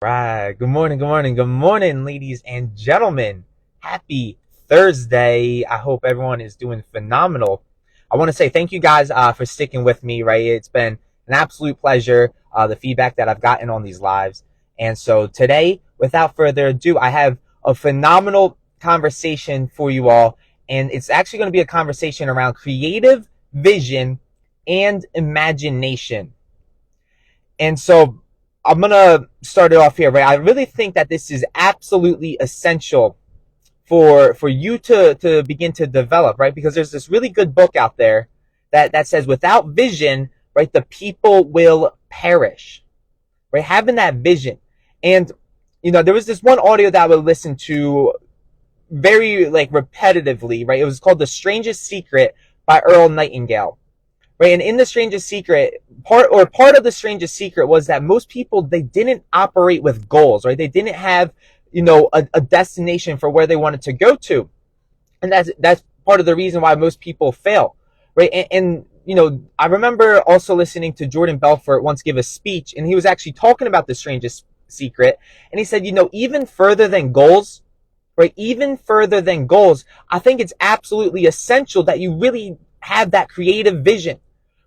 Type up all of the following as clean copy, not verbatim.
Right. Good morning, good morning, good morning, ladies and gentlemen. Happy Thursday. I hope everyone is doing phenomenal. I want to say thank you guys for sticking with me, right? It's been an absolute pleasure, the feedback that I've gotten on these lives. And so today, without further ado, I have a phenomenal conversation for you all. And it's actually going to be a conversation around creative vision and imagination. And so I'm going to start it off here, right? I really think that this is absolutely essential for you to begin to develop, right? Because there's this really good book out there that says without vision, right, the people will perish, right? Having that vision. And, there was this one audio that I would listen to very like repetitively, right? It was called The Strangest Secret by Earl Nightingale. Right. And in The Strangest Secret, part of The Strangest Secret was that most people, they didn't operate with goals, right? They didn't have, a destination for where they wanted to go to. And that's part of the reason why most people fail. Right. And I remember also listening to Jordan Belfort once give a speech, and he was actually talking about The Strangest Secret. And he said, even further than goals, right? Even further than goals, I think it's absolutely essential that you really have that creative vision,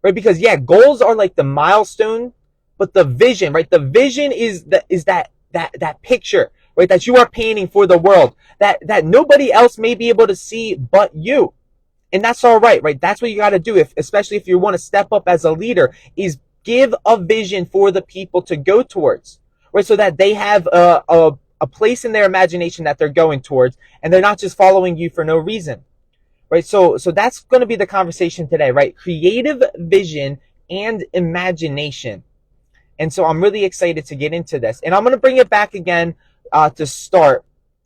right? Because yeah, goals are like the milestone, but the vision, right? The vision is that picture, right? That you are painting for the world that nobody else may be able to see but you. And that's all right, right? That's what you got to do, especially if you want to step up as a leader, is give a vision for the people to go towards, right? So that they have a place in their imagination that they're going towards, and they're not just following you for no reason, right? So that's going to be the conversation today, right? Creative vision and imagination. And so I'm really excited to get into this, and I'm going to bring it back again to start.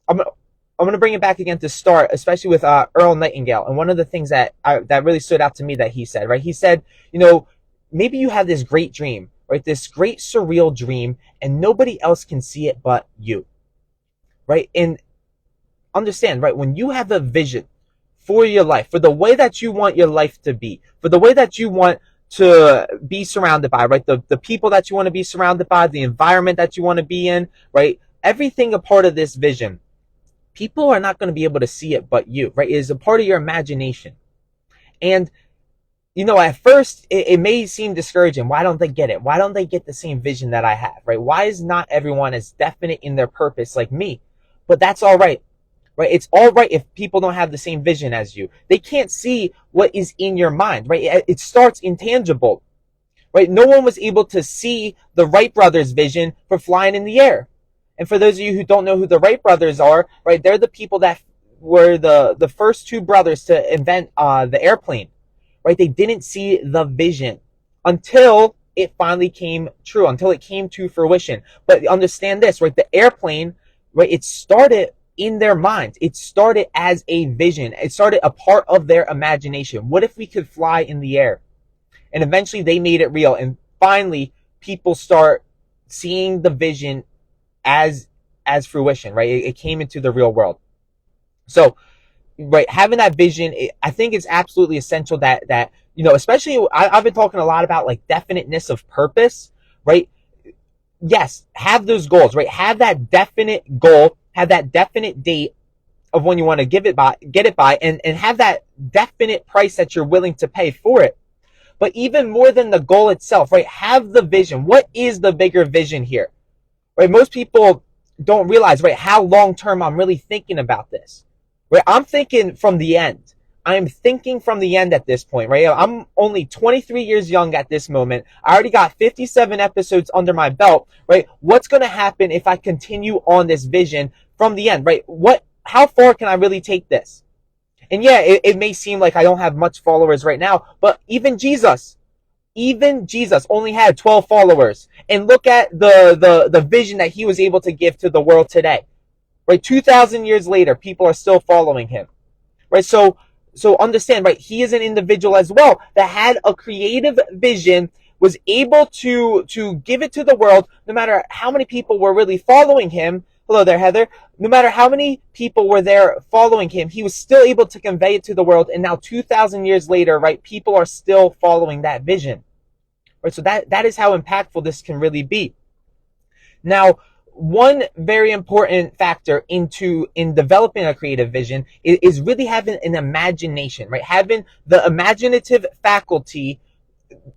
I'm gonna, I'm going to bring it back again to start, especially with Earl Nightingale. And one of the things that really stood out to me that he said, right? He said, maybe you have this great dream, right? This great surreal dream, and nobody else can see it but you, right? And understand, right? When you have a vision for your life, for the way that you want your life to be, for the way that you want to be surrounded by, right? The people that you want to be surrounded by, the environment that you want to be in, right? Everything a part of this vision. People are not going to be able to see it but you, right? It is a part of your imagination. And, at first it may seem discouraging. Why don't they get it? Why don't they get the same vision that I have, right? Why is not everyone as definite in their purpose like me? But that's all right, right? It's all right if people don't have the same vision as you. They can't see what is in your mind, right? It starts intangible, right? No one was able to see the Wright brothers' vision for flying in the air. And for those of you who don't know who the Wright brothers are, right, they're the people that were the first two brothers to invent the airplane, right? They didn't see the vision until it finally came true, until it came to fruition. But understand this, right? The airplane, right, it started in their minds. It started as a vision. It started a part of their imagination. What if we could fly in the air? And eventually they made it real. And finally, people start seeing the vision as fruition, right? It came into the real world. So, right, having that vision, I think it's absolutely essential that especially I've been talking a lot about like definiteness of purpose, right? Yes, have those goals, right? Have that definite goal, have that definite date of when you want to get it by, and have that definite price that you're willing to pay for it. But even more than the goal itself, right? Have the vision. What is the bigger vision here? Right? Most people don't realize, right, how long term I'm really thinking about this. Right? I'm thinking from the end. I'm thinking from the end at this point, right? I'm only 23 years young at this moment. I already got 57 episodes under my belt, right? What's going to happen if I continue on this vision from the end, right? How far can I really take this? And yeah, it may seem like I don't have much followers right now, but even Jesus only had 12 followers. And look at the vision that he was able to give to the world today. Right? 2,000 years later, people are still following him. Right? So understand, right? He is an individual as well that had a creative vision, was able to give it to the world, no matter how many people were really following him. Hello there, Heather. No matter how many people were there following him, he was still able to convey it to the world. And now 2,000 years later, right, people are still following that vision. Right? So that is how impactful this can really be. Now, one very important factor in developing a creative vision is really having an imagination, right? Having the imaginative faculty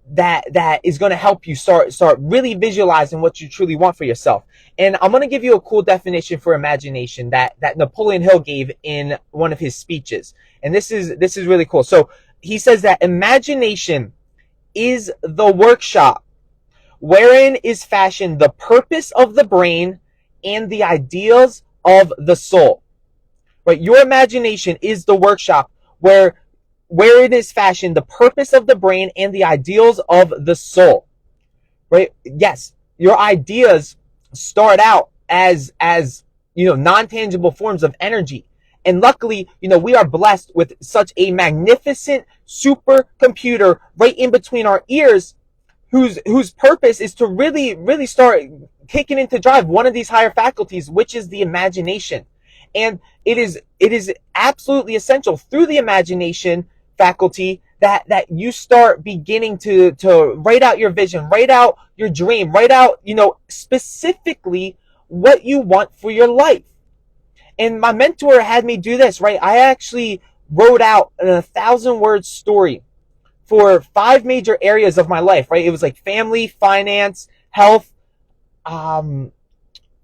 that is going to help you start really visualizing what you truly want for yourself. And I'm going to give you a cool definition for imagination that Napoleon Hill gave in one of his speeches. And this is really cool. So he says that imagination is the workshop wherein is fashioned the purpose of the brain and the ideals of the soul. Right? Your imagination is the workshop where it is fashioned the purpose of the brain and the ideals of the soul. Right? Yes, your ideas start out as non-tangible forms of energy. And luckily, we are blessed with such a magnificent supercomputer right in between our ears, whose purpose is to really start kicking into drive one of these higher faculties, which is the imagination. And it is absolutely essential through the imagination faculty that you start beginning to write out your vision, write out your dream, write out, specifically what you want for your life. And my mentor had me do this, right? I actually wrote out a 1,000-word story for 5 major areas of my life, right? It was like family, finance, health,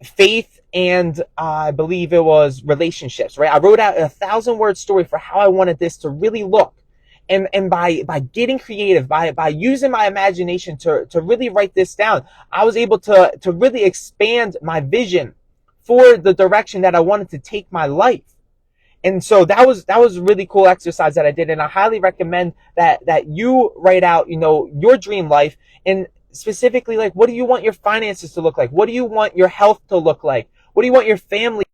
faith, and I believe it was relationships, right? I wrote out a 1,000-word story for how I wanted this to really look. And by getting creative, by using my imagination to really write this down, I was able to really expand my vision for the direction that I wanted to take my life. And so that was a really cool exercise that I did. And I highly recommend that you write out, your dream life, and specifically, like, what do you want your finances to look like? What do you want your health to look like? What do you want your family